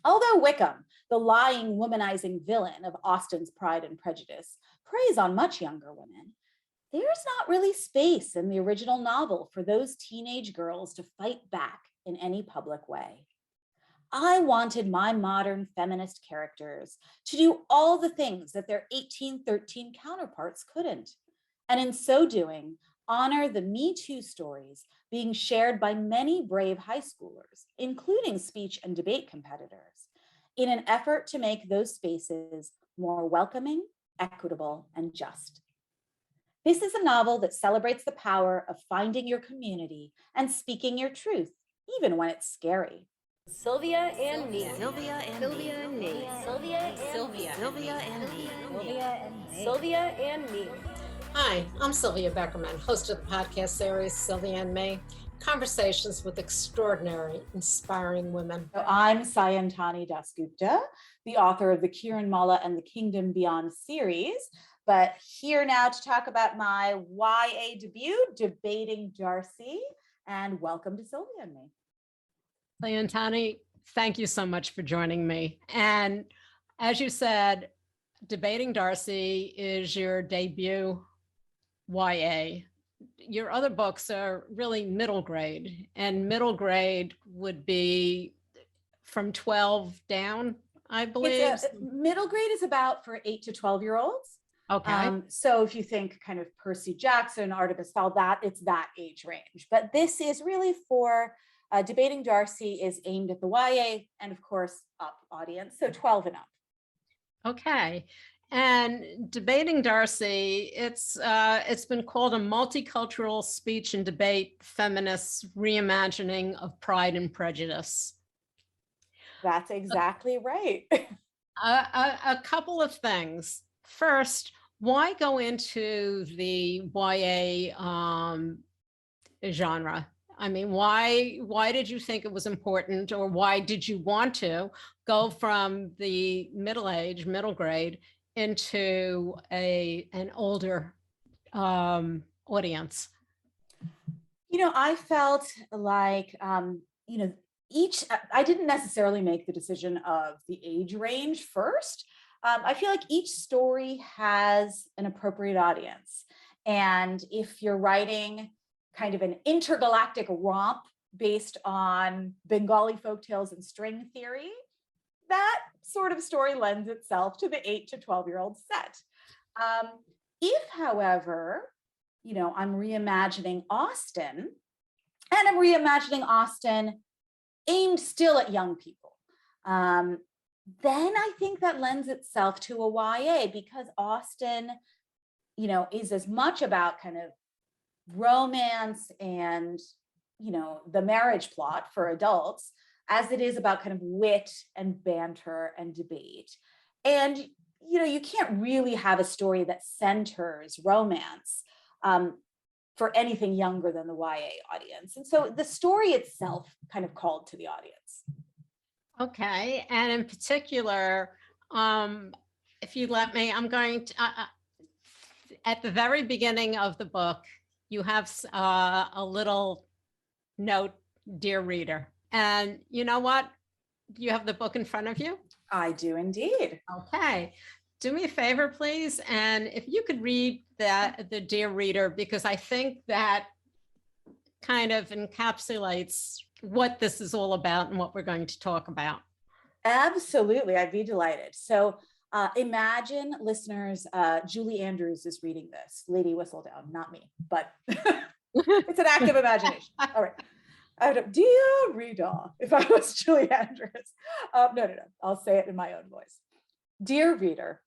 Although Wickham, the lying, womanizing villain of Austen's Pride and Prejudice, preys on much younger women, there's not really space in the original novel for those teenage girls to fight back in any public way. I wanted my modern feminist characters to do all the things that their 1813 counterparts couldn't, and in so doing, honor the Me Too stories being shared by many brave high schoolers, including speech and debate competitors, in an effort to make those spaces more welcoming, equitable, and just. This is a novel that celebrates the power of finding your community and speaking your truth, even when it's scary. Sylvia and me. Sylvia and Sylvia and me. Sylvia and Sylvia. Sylvia and me. Sylvia and me. Sylvia and me. Hi, I'm Sylvia Beckerman, host of the podcast series Sylvia and Me, conversations with extraordinary, inspiring women. So I'm Sayantani DasGupta, the author of the Kiranmala and the Kingdom Beyond series, but here now to talk about my YA debut, Debating Darcy, and welcome to Sylvia and Me. Sayantani, thank you so much for joining me. And as you said, Debating Darcy is your debut YA. Your other books are really middle grade, and middle grade would be from 12 down, I believe. Middle grade is about for 8 to 12-year-olds. Okay. So if you think kind of Percy Jackson, Artemis Fowl, it's that age range. But this is really for Debating Darcy is aimed at the YA and of course up audience, so 12 and up. Okay. And Debating Darcy, it's been called a multicultural speech and debate feminist reimagining of Pride and Prejudice. That's exactly right. A couple of things. First, why go into the YA genre? I mean, why did you think it was important, or why did you want to go from the middle grade into an older audience? I felt like, I didn't necessarily make the decision of the age range first. I feel like each story has an appropriate audience. And if you're writing kind of an intergalactic romp based on Bengali folktales and string theory, that sort of story lends itself to the 8 to 12-year-old set. If, however, I'm reimagining Austen, and I'm reimagining Austen aimed still at young people, then I think that lends itself to a YA, because Austen, is as much about kind of romance and, the marriage plot for adults as it is about kind of wit and banter and debate. And, you can't really have a story that centers romance for anything younger than the YA audience. And so the story itself kind of called to the audience. Okay. And in particular, if you let me, I'm going to, at the very beginning of the book, you have a little note, dear reader. And you know what? You have the book in front of you? I do indeed. Okay. Do me a favor, please. And if you could read the dear reader, because I think that kind of encapsulates what this is all about and what we're going to talk about. Absolutely. I'd be delighted. So imagine, listeners, Julie Andrews is reading this. Lady Whistledown, not me, but it's an active imagination. All right. Dear reader, if I was Julie Andrews. No. I'll say it in my own voice. Dear reader,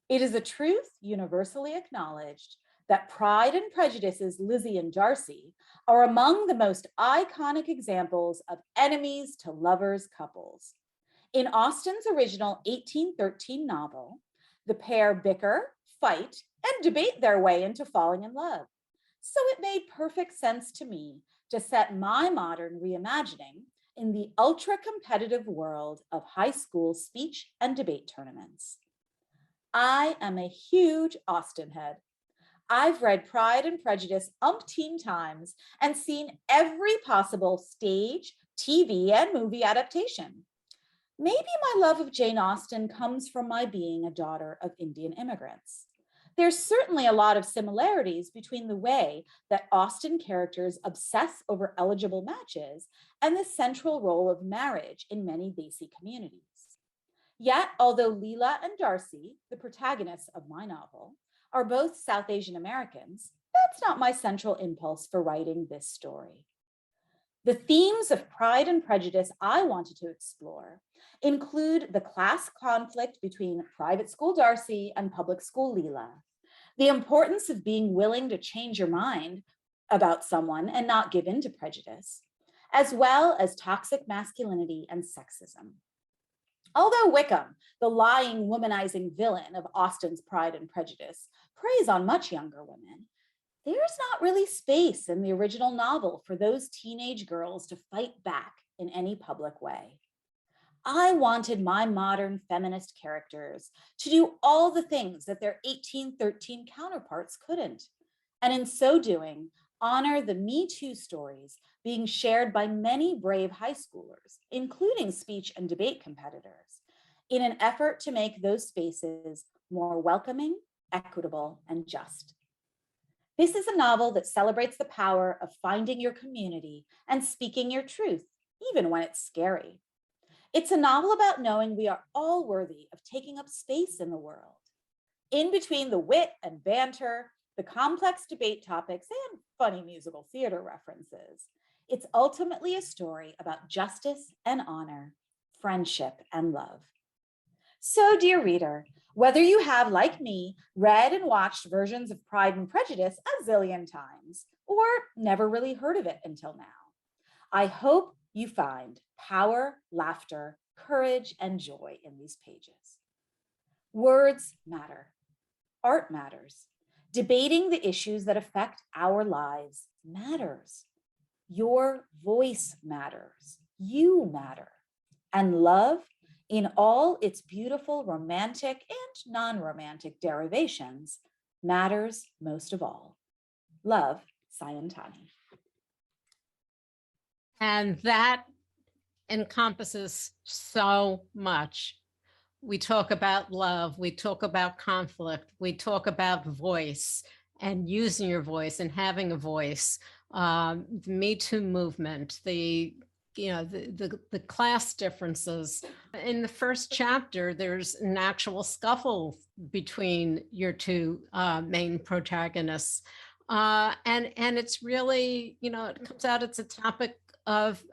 it is a truth universally acknowledged that Pride and Prejudice's Lizzie and Darcy are among the most iconic examples of enemies to lovers couples. In Austen's original 1813 novel, the pair bicker, fight, and debate their way into falling in love. So it made perfect sense to me to set my modern reimagining in the ultra-competitive world of high school speech and debate tournaments. I am a huge Austen head. I've read Pride and Prejudice umpteen times and seen every possible stage, TV, and movie adaptation. Maybe my love of Jane Austen comes from my being a daughter of Indian immigrants. There's certainly a lot of similarities between the way that Austen characters obsess over eligible matches and the central role of marriage in many Desi communities. Yet, although Leela and Darcy, the protagonists of my novel, are both South Asian Americans, that's not my central impulse for writing this story. The themes of Pride and Prejudice I wanted to explore include the class conflict between private school Darcy and public school Leela, the importance of being willing to change your mind about someone and not give in to prejudice, as well as toxic masculinity and sexism. Although Wickham, the lying, womanizing villain of Austen's Pride and Prejudice, preys on much younger women, there's not really space in the original novel for those teenage girls to fight back in any public way. I wanted my modern feminist characters to do all the things that their 1813 counterparts couldn't, and in so doing, honor the Me Too stories being shared by many brave high schoolers, including speech and debate competitors, in an effort to make those spaces more welcoming, equitable, and just. This is a novel that celebrates the power of finding your community and speaking your truth, even when it's scary. It's a novel about knowing we are all worthy of taking up space in the world. In between the wit and banter, the complex debate topics, and funny musical theater references, it's ultimately a story about justice and honor, friendship and love. So, dear reader, whether you have, like me, read and watched versions of Pride and Prejudice a zillion times, or never really heard of it until now, I hope you find power, laughter, courage, and joy in these pages. Words matter. Art matters. Debating the issues that affect our lives matters. Your voice matters. You matter. And love, in all its beautiful romantic and non-romantic derivations, matters most of all. Love, Sayantani. And that encompasses so much. We talk about love, we talk about conflict, we talk about voice and using your voice and having a voice. The Me Too movement, the class differences. In the first chapter, there's an actual scuffle between your two main protagonists. And it's really, it comes out, it's a topic of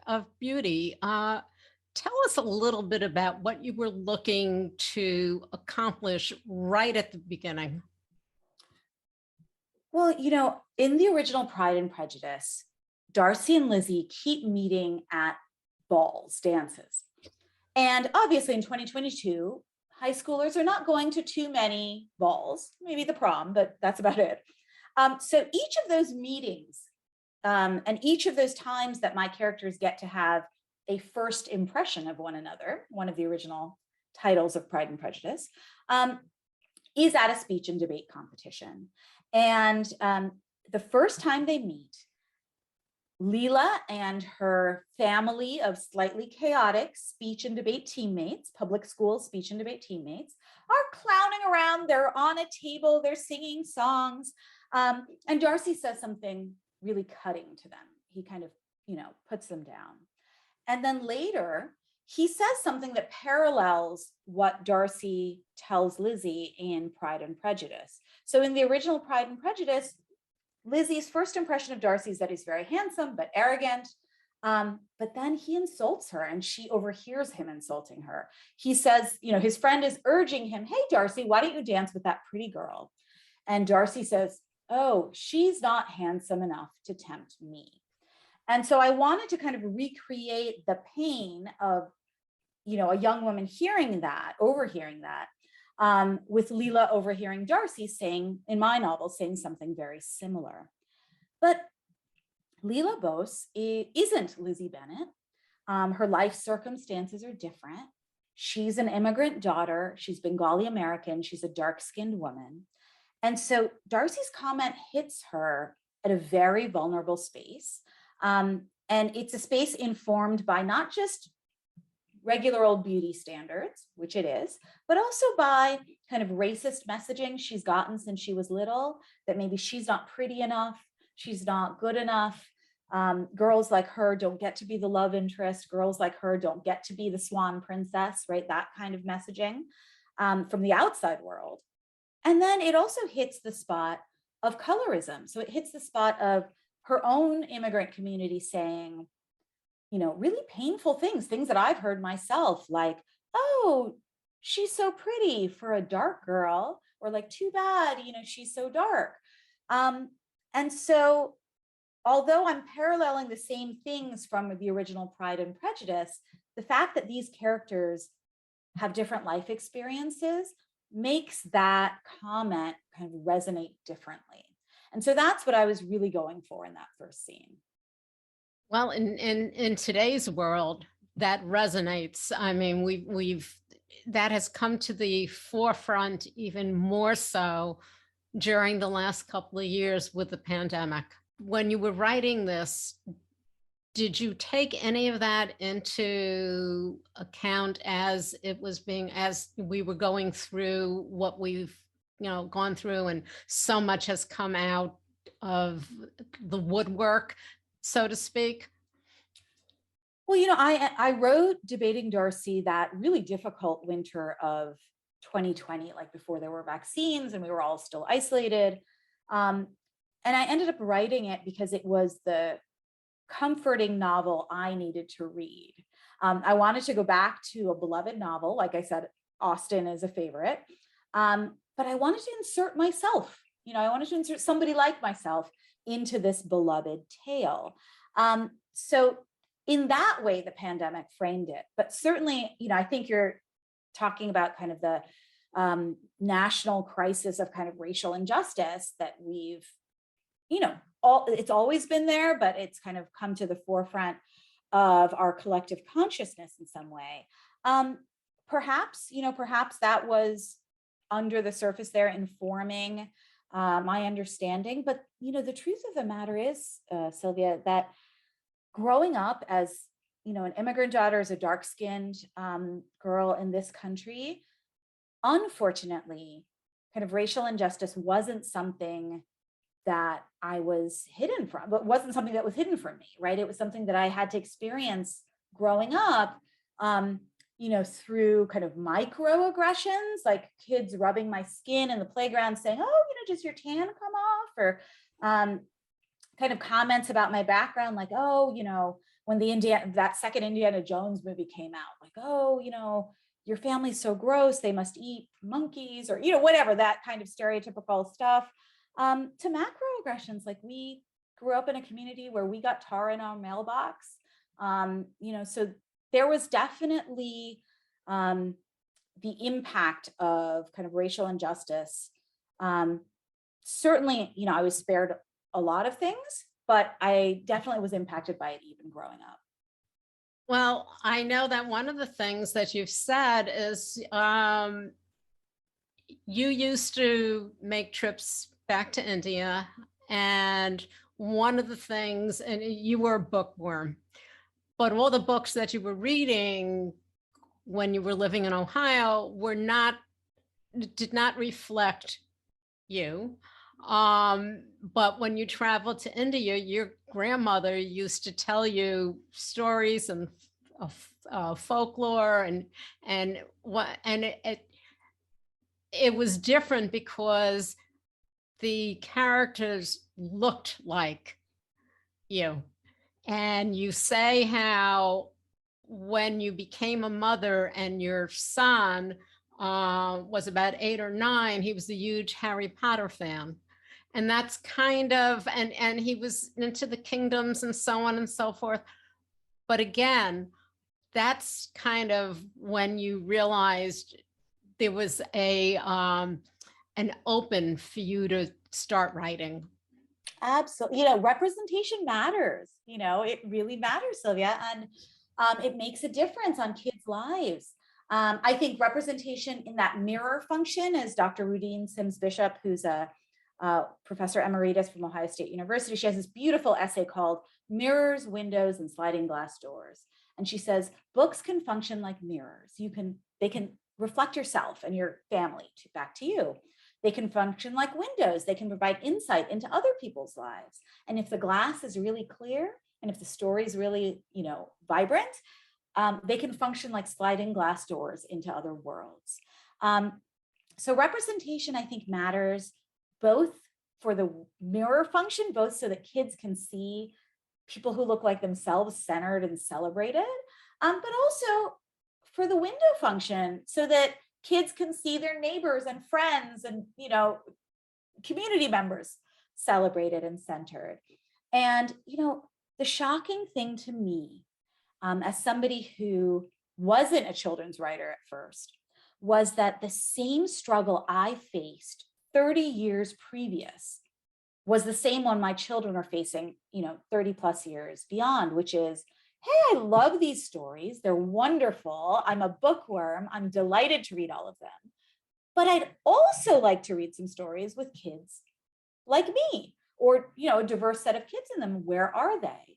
beauty. Tell us a little bit about what you were looking to accomplish right at the beginning. Well, in the original Pride and Prejudice, Darcy and Lizzie keep meeting at balls, dances. And obviously in 2022, high schoolers are not going to too many balls, maybe the prom, but that's about it. So each of those meetings and each of those times that my characters get to have a first impression of one another, one of the original titles of Pride and Prejudice, is at a speech and debate competition. And the first time they meet, Leela and her family of slightly chaotic speech and debate teammates, public school speech and debate teammates, are clowning around. They're on a table, they're singing songs. And Darcy says something really cutting to them. He kind of, puts them down. And then later, he says something that parallels what Darcy tells Lizzie in Pride and Prejudice. So in the original Pride and Prejudice, Lizzie's first impression of Darcy is that he's very handsome, but arrogant. But then he insults her and she overhears him insulting her. He says, his friend is urging him, "Hey, Darcy, why don't you dance with that pretty girl?" And Darcy says, "Oh, she's not handsome enough to tempt me." And so I wanted to kind of recreate the pain of, a young woman overhearing that, with Leela overhearing Darcy saying, in my novel, saying something very similar. But Leela Bose isn't Lizzie Bennet. Her life circumstances are different. She's an immigrant daughter. She's Bengali American. She's a dark-skinned woman. And so Darcy's comment hits her at a very vulnerable space. And it's a space informed by not just regular old beauty standards, which it is, but also by kind of racist messaging she's gotten since she was little, that maybe she's not pretty enough, she's not good enough. Girls like her don't get to be the love interest. Girls like her don't get to be the swan princess, right? That kind of messaging from the outside world. And then it also hits the spot of colorism. So it hits the spot of her own immigrant community saying, really painful things that I've heard myself, like, oh, she's so pretty for a dark girl, or like, too bad, she's so dark. And so, although I'm paralleling the same things from the original Pride and Prejudice, the fact that these characters have different life experiences makes that comment kind of resonate differently. And so that's what I was really going for in that first scene. Well, in today's world, that resonates. I mean, we've that has come to the forefront even more so during the last couple of years with the pandemic. When you were writing this, did you take any of that into account as we were going through what we've gone through, and so much has come out of the woodwork, so to speak? Well, I wrote Debating Darcy that really difficult winter of 2020, like before there were vaccines and we were all still isolated. And I ended up writing it because it was the comforting novel I needed to read. I wanted to go back to a beloved novel. Like I said, Austen is a favorite. But I wanted to insert myself. I wanted to insert somebody like myself into this beloved tale. So in that way, the pandemic framed it. But certainly, I think you're talking about kind of the national crisis of kind of racial injustice that we've, it's always been there, but it's kind of come to the forefront of our collective consciousness in some way. Perhaps that was under the surface there informing my understanding. But, the truth of the matter is, Sylvia, that growing up as, an immigrant daughter, as a dark-skinned girl in this country, unfortunately, kind of racial injustice wasn't something that I was hidden from, but wasn't something that was hidden from me, right? It was something that I had to experience growing up, through kind of microaggressions, like kids rubbing my skin in the playground saying, oh, does your tan come off? Or kind of comments about my background, like, oh, when that second Indiana Jones movie came out, like, oh, your family's so gross, they must eat monkeys, or, whatever, that kind of stereotypical stuff, to macroaggressions. Like, we grew up in a community where we got tar in our mailbox. So there was definitely the impact of kind of racial injustice. Certainly, I was spared a lot of things, but I definitely was impacted by it even growing up. Well, I know that one of the things that you've said is you used to make trips back to India, and one of the things, and you were a bookworm, but all the books that you were reading when you were living in Ohio did not reflect you. But when you traveled to India, your grandmother used to tell you stories and folklore, and it was different because the characters looked like you. And you say how when you became a mother and your son was about 8 or 9, he was a huge Harry Potter fan. And that's kind of, and he was into the kingdoms and so on and so forth. But again, that's kind of when you realized there was an open for you to start writing. Absolutely. Representation matters. It really matters, Sylvia. And it makes a difference on kids' lives. I think representation in that mirror function, as Dr. Rudine Sims Bishop, who's a professor emeritus from Ohio State University, she has this beautiful essay called Mirrors, Windows, and Sliding Glass Doors. And she says, books can function like mirrors. They can reflect yourself and your family back to you. They can function like windows. They can provide insight into other people's lives. And if the glass is really clear, and if the story is really, vibrant, they can function like sliding glass doors into other worlds. So representation, I think, matters both for the mirror function, both so that kids can see people who look like themselves centered and celebrated, but also for the window function so that kids can see their neighbors and friends and, community members celebrated and centered. And, the shocking thing to me, as somebody who wasn't a children's writer at first, was that the same struggle I faced 30 years previous was the same one my children are facing, 30 plus years beyond, which is, hey, I love these stories. They're wonderful. I'm a bookworm. I'm delighted to read all of them. But I'd also like to read some stories with kids like me, or, a diverse set of kids in them. Where are they?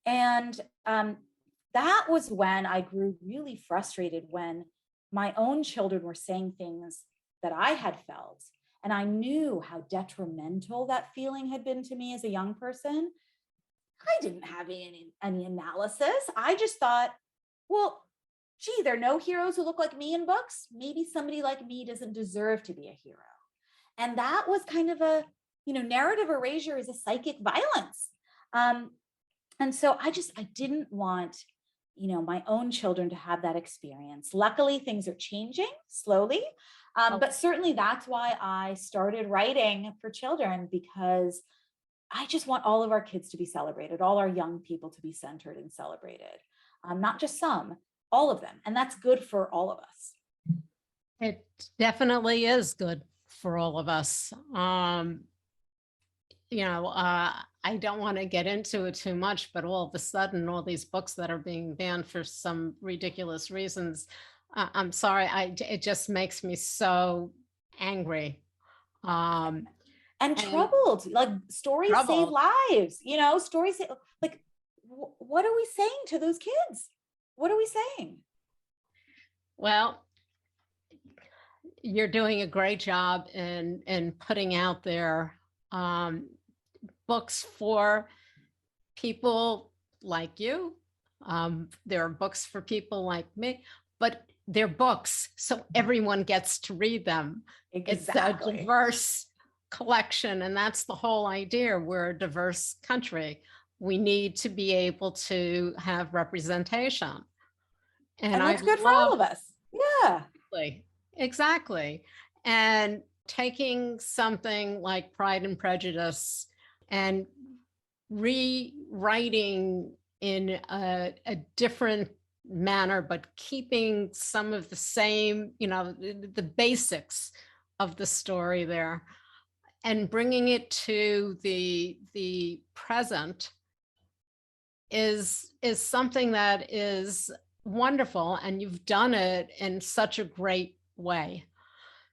And that was when I grew really frustrated when my own children were saying things that I had felt. And I knew how detrimental that feeling had been to me as a young person. I didn't have any analysis. I just thought, well, gee, there are no heroes who look like me in books. Maybe somebody like me doesn't deserve to be a hero. And that was kind of a, narrative erasure is a psychic violence. And so I didn't want, my own children to have that experience. Luckily, things are changing slowly. But certainly that's why I started writing for children, because I just want all of our kids to be celebrated, all our young people to be centered and celebrated, not just some, all of them. And that's good for all of us. It definitely is good for all of us. I don't want to get into it too much, but all of a sudden, all these books that are being banned for some ridiculous reasons, I'm sorry, it just makes me so angry. And troubled, like stories save lives, stories, like, what are we saying to those kids? What are we saying? Well, you're doing a great job in putting out there books for people like you. There are books for people like me, but they're books, so everyone gets to read them. Exactly. It's a diverse collection, and that's the whole idea. We're a diverse country. We need to be able to have representation. And that's good for all of us. Yeah. Exactly. And taking something like Pride and Prejudice and rewriting in a different manner, but keeping some of the same, the basics of the story there, and bringing it to the present is something that is wonderful, and you've done it in such a great way.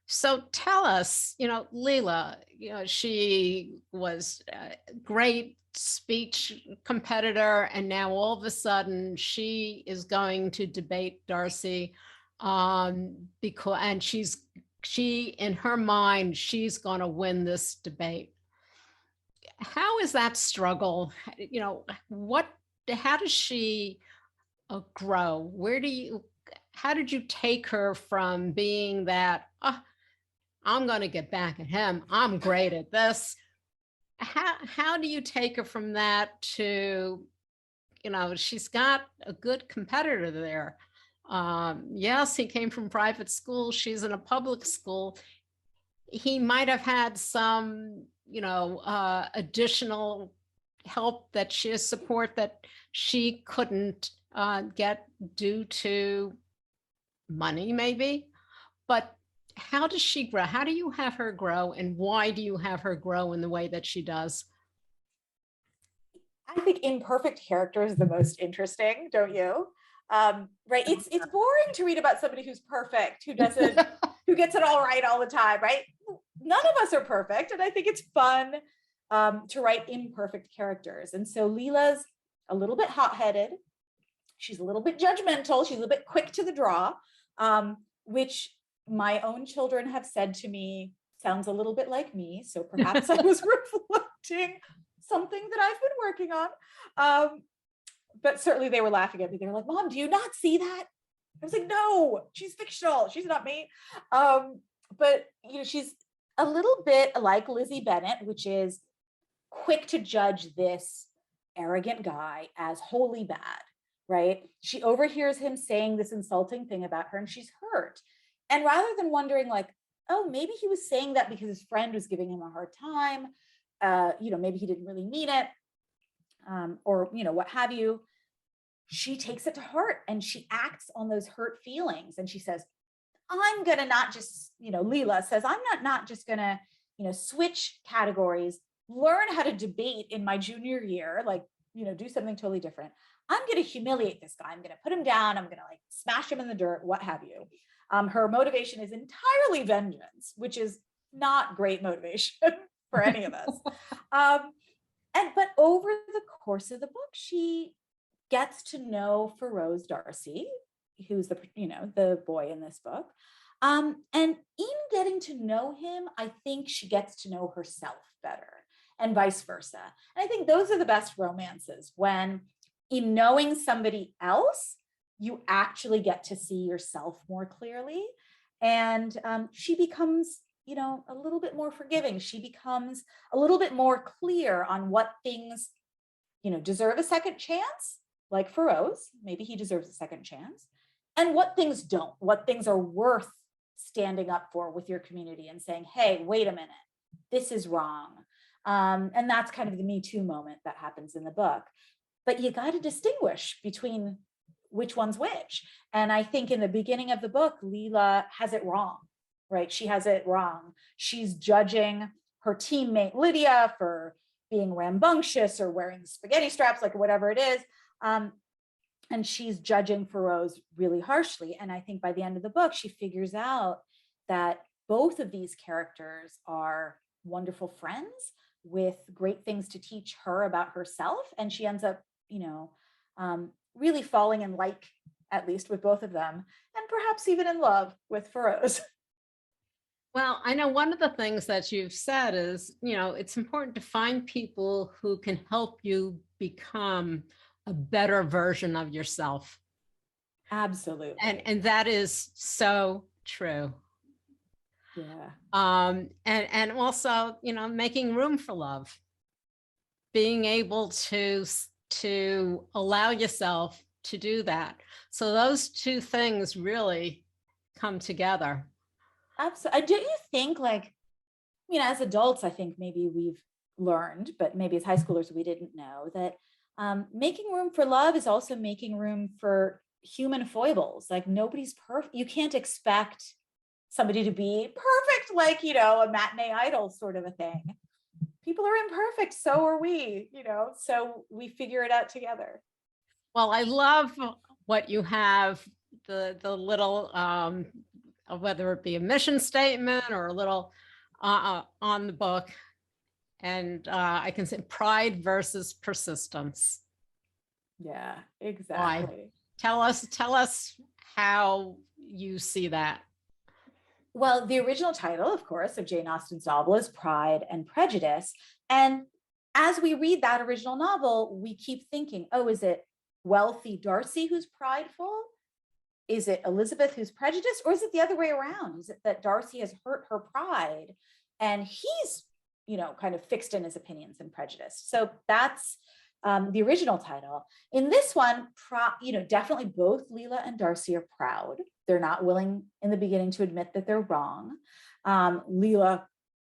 So tell us, Leela, she was a great speech competitor, and now all of a sudden she is going to debate Darcy, because, and she in her mind, she's going to win this debate. How is that struggle? How does she grow? How did you take her from being that, I'm going to get back at him, I'm great at this? How do you take her from that to, she's got a good competitor there. Yes, he came from private school. She's in a public school. He might have had some, additional help support that she couldn't get due to money, maybe. But how does she grow? How do you have her grow, and why do you have her grow in the way that she does? I think imperfect character is the most interesting, don't you? Right? It's boring to read about somebody who's perfect, who gets it all right all the time, right? None of us are perfect, and I think it's fun to write imperfect characters. And so Leela's a little bit hot-headed. She's a little bit judgmental. She's a little bit quick to the draw, which my own children have said to me sounds a little bit like me. So perhaps I was reflecting something that I've been working on. But certainly they were laughing at me. They were like, Mom, do you not see that? I was like, no, she's fictional. She's not me. But she's a little bit like Lizzie Bennet, which is quick to judge this arrogant guy as wholly bad, right? She overhears him saying this insulting thing about her and she's hurt. And rather than wondering like, oh, maybe he was saying that because his friend was giving him a hard time, maybe he didn't really mean it, or what have you, she takes it to heart and she acts on those hurt feelings. And she says, I'm going to not just, Leela says, I'm not just going to, switch categories, learn how to debate in my junior year, like, do something totally different. I'm going to humiliate this guy. I'm going to put him down. I'm going to like smash him in the dirt, what have you. Her motivation is entirely vengeance, which is not great motivation for any of us. But over the course of the book, she gets to know Feroz Darcy, who's the boy in this book. And in getting to know him, I think she gets to know herself better and vice versa. And I think those are the best romances, when in knowing somebody else, you actually get to see yourself more clearly. And she becomes, a little bit more forgiving. She becomes a little bit more clear on what things, deserve a second chance, like Feroz, maybe he deserves a second chance, and what things don't, what things are worth standing up for with your community and saying, hey, wait a minute, this is wrong. And that's kind of the Me Too moment that happens in the book. But you got to distinguish between which one's which. And I think in the beginning of the book, Leela has it wrong, right? She has it wrong. She's judging her teammate Lydia for being rambunctious or wearing spaghetti straps, like whatever it is. And she's judging Feroz really harshly. And I think by the end of the book, she figures out that both of these characters are wonderful friends with great things to teach her about herself. And she ends up, really falling in like, at least with both of them, and perhaps even in love with Feroz. Well, I know one of the things that you've said is, it's important to find people who can help you become a better version of yourself. Absolutely. And that is so true. Yeah. And also, making room for love, being able to allow yourself to do that. So those two things really come together. Absolutely. Do you think as adults, I think maybe we've learned, but maybe as high schoolers, we didn't know that making room for love is also making room for human foibles. Like nobody's perfect. You can't expect somebody to be perfect, like, a matinee idol sort of a thing. People are imperfect. So are we, so we figure it out together. Well, I love what you have, the little, whether it be a mission statement or a little on the book. And I can say pride versus persistence. Yeah, exactly. Why? Tell us how you see that. Well, the original title, of course, of Jane Austen's novel is Pride and Prejudice. And as we read that original novel, we keep thinking, oh, is it wealthy Darcy who's prideful? Is it Elizabeth who's prejudiced? Or is it the other way around? Is it that Darcy has hurt her pride and he's, kind of fixed in his opinions and prejudiced? So that's the original title. In this one, definitely both Leela and Darcy are proud. They're not willing in the beginning to admit that they're wrong. Leela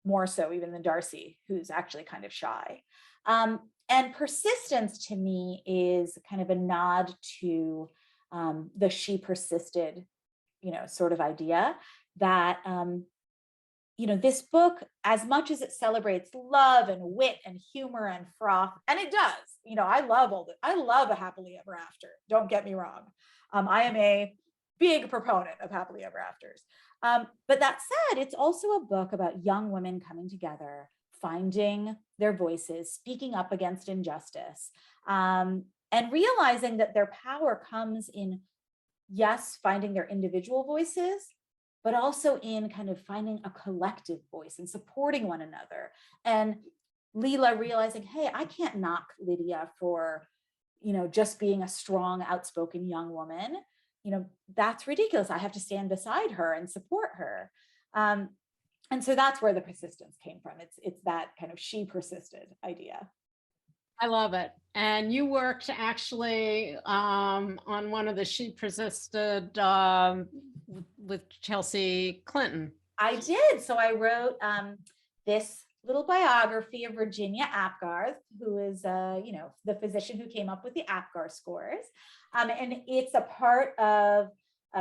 more so even than Darcy, who's actually kind of shy. And persistence to me is kind of a nod to the She Persisted, sort of idea that, this book, as much as it celebrates love and wit and humor and froth, and it does, I love a happily ever after. Don't get me wrong. I am a big proponent of happily ever afters. But that said, it's also a book about young women coming together, finding their voices, speaking up against injustice. And and realizing that their power comes in, yes, finding their individual voices, but also in kind of finding a collective voice and supporting one another. And Leela realizing, hey, I can't knock Lydia for, just being a strong, outspoken young woman. That's ridiculous. I have to stand beside her and support her. And so that's where the persistence came from. It's that kind of she persisted idea. I love it. And you worked actually on one of the She Persisted with Chelsea Clinton. I did. So I wrote this little biography of Virginia Apgar, who is, the physician who came up with the Apgar scores. And it's a part of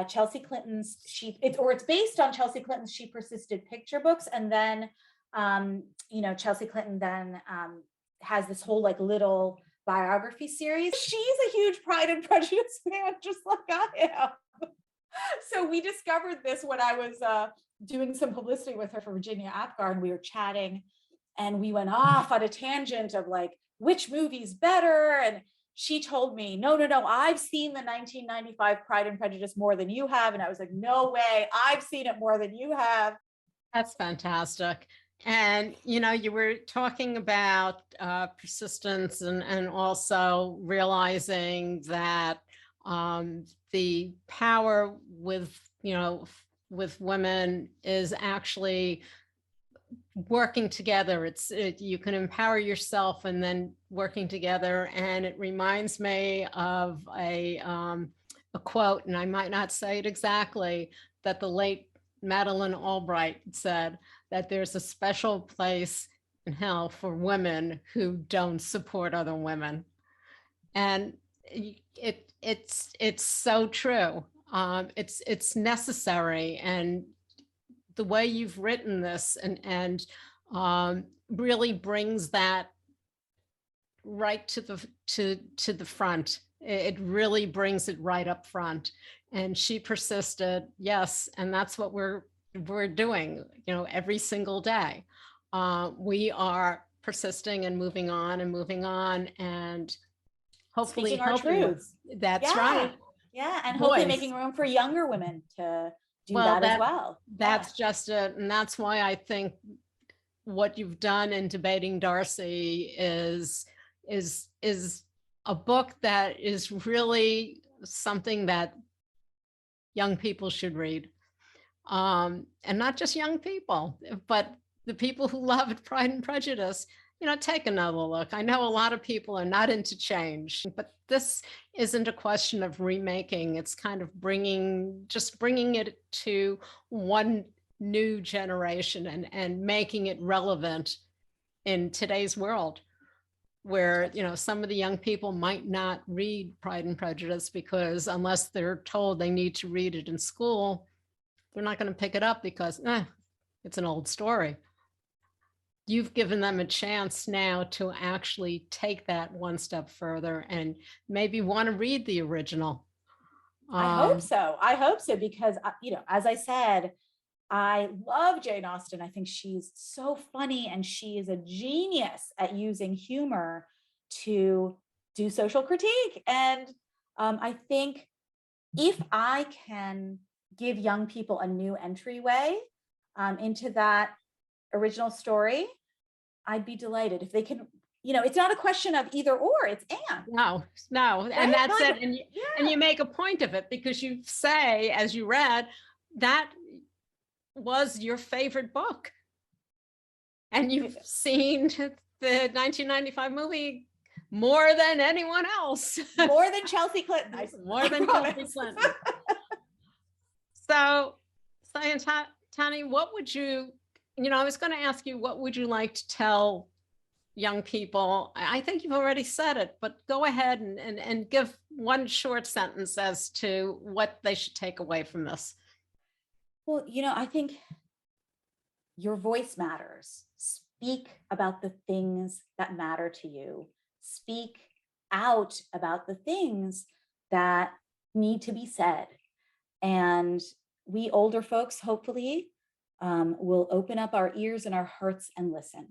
Chelsea Clinton's it's based on Chelsea Clinton's She Persisted picture books. And then, Chelsea Clinton then has this whole little biography series. She's a huge Pride and Prejudice fan, just like I am. So we discovered this when I was doing some publicity with her for Virginia Apgar, and we were chatting, and we went off on a tangent of which movie's better. And she told me, no, I've seen the 1995 Pride and Prejudice more than you have. And I was like, no way, I've seen it more than you have. That's fantastic. And, you were talking about persistence and also realizing that the power with women is actually working together. You can empower yourself and then working together. And it reminds me of a quote, and I might not say it exactly, that the late Madeleine Albright said, that there's a special place in hell for women who don't support other women. And it's so true. It's necessary. And the way you've written this and really brings that right to the front. It really brings it right up front. And She Persisted, yes, and that's what we're doing, every single day. We are persisting and moving on, and hopefully speaking our truths. That's right. Yeah, and hopefully making room for younger women to do that as well. That's just it, and that's why I think what you've done in Debating Darcy is a book that is really something that young people should read. And not just young people, but the people who love Pride and Prejudice, take another look. I know a lot of people are not into change, but this isn't a question of remaking. It's kind of bringing it to one new generation and making it relevant in today's world, where, some of the young people might not read Pride and Prejudice because unless they're told they need to read it in school, they're not going to pick it up because it's an old story. You've given them a chance now to actually take that one step further and maybe want to read the original. I hope so, because, as I said, I love Jane Austen. I think she's so funny, and she is a genius at using humor to do social critique. And I think if I can give young people a new entryway into that original story, I'd be delighted. If they can, it's not a question of either or, it's and. No. Right? And that's it. And you make a point of it because you say, as you read, that was your favorite book. And you've seen the 1995 movie more than anyone else. More than Chelsea Clinton. More than Chelsea Clinton. So, Sayantani, what would you, I was going to ask you, what would you like to tell young people? I think you've already said it, but go ahead and give one short sentence as to what they should take away from this. Well, I think your voice matters. Speak about the things that matter to you. Speak out about the things that need to be said. And we older folks, hopefully, will open up our ears and our hearts and listen,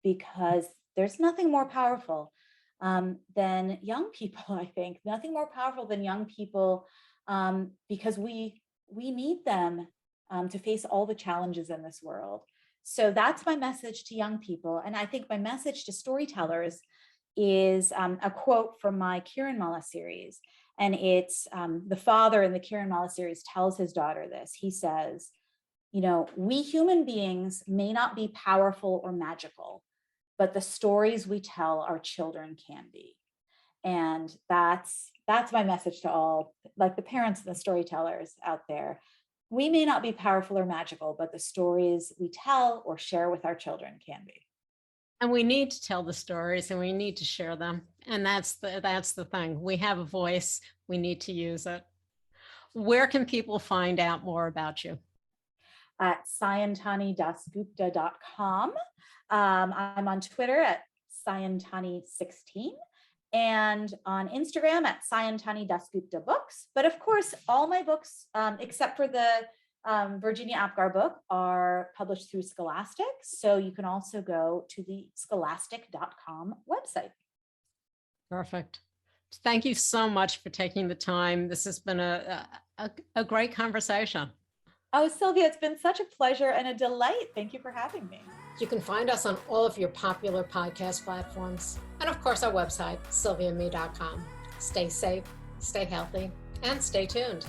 because there's nothing more powerful than young people, I think. Nothing more powerful than young people, because we need them to face all the challenges in this world. So that's my message to young people. And I think my message to storytellers is a quote from my Kiranmala series. And it's the father in the Kiranmala series tells his daughter this. He says, we human beings may not be powerful or magical, but the stories we tell our children can be. And that's my message to all, like the parents and the storytellers out there. We may not be powerful or magical, but the stories we tell or share with our children can be. And we need to tell the stories and we need to share them. And that's the thing. We have a voice. We need to use it. Where can people find out more about you? At SayantaniDasGupta.com. I'm on Twitter at Sayantani16 and on Instagram at Sayantani DasGupta Books. But of course, all my books, except for the Virginia Apgar book, are published through Scholastic. So you can also go to the scholastic.com website. Perfect. Thank you so much for taking the time. This has been a great conversation. Oh, Sylvia, it's been such a pleasure and a delight. Thank you for having me. You can find us on all of your popular podcast platforms. And of course, our website, sylviame.com. Stay safe, stay healthy, and stay tuned.